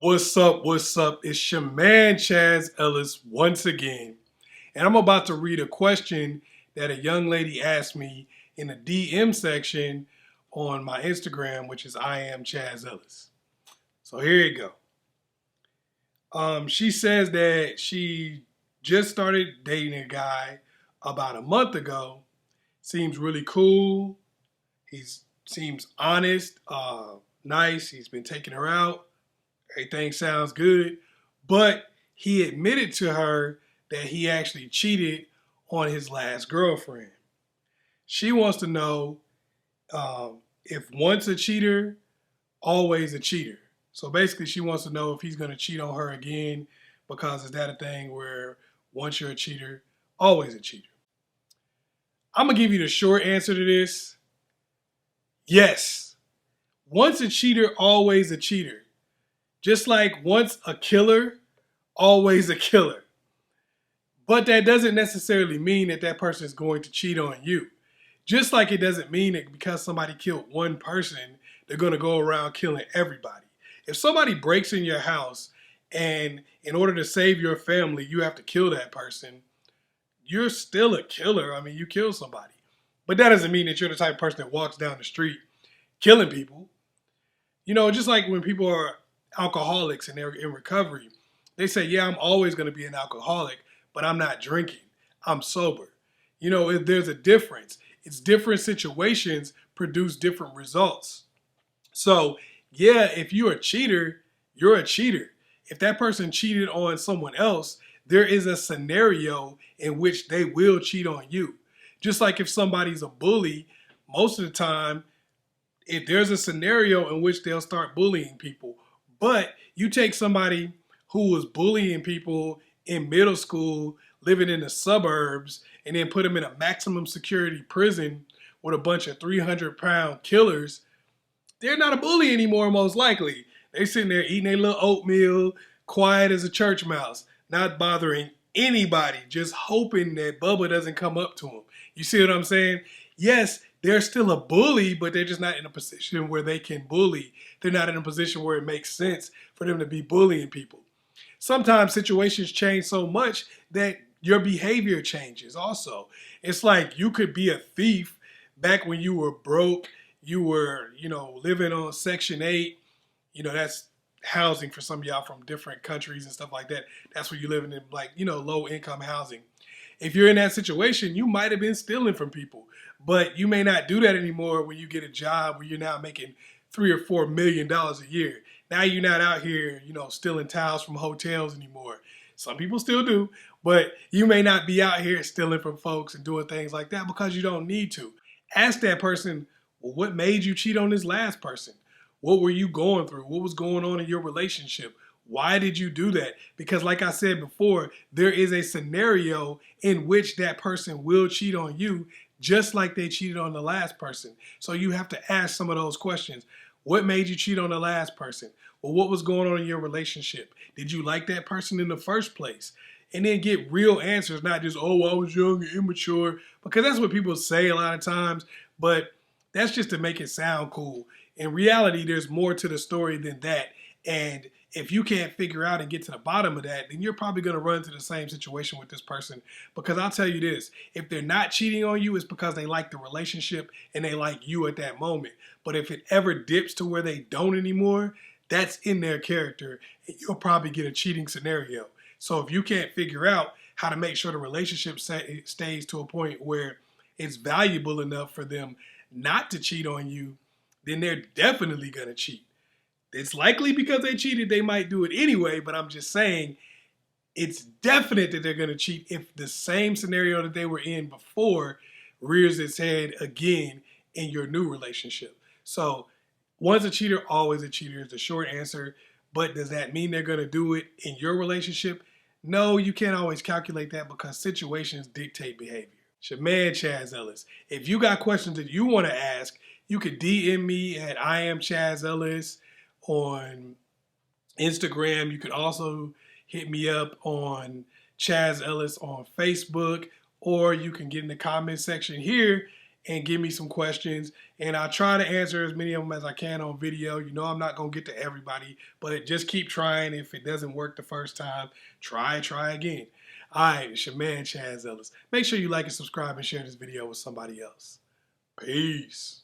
What's up? What's up? It's your man Chaz Ellis once again. And I'm about to read a question that a young lady asked me in the DM section on my Instagram, which is AskChazzEllis. So here you go. She says that she just started dating a guy about a month ago. Seems really cool. He seems honest, nice. He's been taking her out. Everything sounds good. But he admitted to her that he actually cheated on his last girlfriend. She wants to know if once a cheater, always a cheater. So basically, she wants to know if he's going to cheat on her again, because is that a thing where once you're a cheater, always a cheater? I'm going to give you the short answer to this. Yes. Once a cheater, always a cheater. Just like once a killer, always a killer. But that doesn't necessarily mean that that person is going to cheat on you. Just like it doesn't mean that because somebody killed one person, they're going to go around killing everybody. If somebody breaks in your house and in order to save your family, you have to kill that person, you're still a killer. I mean, you killed somebody. But that doesn't mean that you're the type of person that walks down the street killing people. You know, just like when people are alcoholics and they're in recovery, they say, yeah, I'm always going to be an alcoholic, but I'm not drinking. I'm sober. You know, there's a difference. It's different situations produce different results. So, yeah, if you're a cheater, you're a cheater. If that person cheated on someone else, there is a scenario in which they will cheat on you. Just like if somebody's a bully, most of the time, if there's a scenario in which they'll start bullying people. But you take somebody who was bullying people in middle school, living in the suburbs, and then put them in a maximum security prison with a bunch of 300-pound killers, they're not a bully anymore, most likely. They're sitting there eating their little oatmeal, quiet as a church mouse, not bothering anybody, just hoping that Bubba doesn't come up to them. You see what I'm saying? Yes, they're still a bully, but they're just not in a position where they can bully. They're not in a position where it makes sense for them to be bullying people. Sometimes situations change so much that your behavior changes also. It's like you could be a thief back when you were broke. You were, living on Section 8. That's housing for some of y'all from different countries and stuff like that. That's where you're living in, low income housing. If you're in that situation, you might have been stealing from people, but you may not do that anymore when you get a job where you're now making $3 or $4 million a year. Now you're not out here, stealing towels from hotels anymore. Some people still do, but you may not be out here stealing from folks and doing things like that because you don't need to. Ask that person, well, what made you cheat on this last person? What were you going through? What was going on in your relationship? Why did you do that? Because like I said before, there is a scenario in which that person will cheat on you just like they cheated on the last person. So you have to ask some of those questions. What made you cheat on the last person? Well, what was going on in your relationship? Did you like that person in the first place? And then get real answers, not just, oh, I was young and immature, because that's what people say a lot of times, but that's just to make it sound cool. In reality, there's more to the story than that. And if you can't figure out and get to the bottom of that, then you're probably going to run into the same situation with this person. Because I'll tell you this, if they're not cheating on you, it's because they like the relationship and they like you at that moment. But if it ever dips to where they don't anymore, that's in their character, and you'll probably get a cheating scenario. So if you can't figure out how to make sure the relationship stays to a point where it's valuable enough for them not to cheat on you, then they're definitely going to cheat. It's likely because they cheated, they might do it anyway, but I'm just saying it's definite that they're going to cheat if the same scenario that they were in before rears its head again in your new relationship. So once a cheater, always a cheater is the short answer. But does that mean they're going to do it in your relationship? No, you can't always calculate that because situations dictate behavior. It's your man, Chaz Ellis. If you got questions that you want to ask, you could DM me at IamChazzEllis on Instagram. You could also hit me up on Chaz Ellis on Facebook, or you can get in the comment section here and give me some questions, and I'll try to answer as many of them as I can on video. You know, I'm not going to get to everybody, but just keep trying. If it doesn't work the first time, try again. All right, it's your man, ChazzEllis. Make sure you like and subscribe and share this video with somebody else. Peace.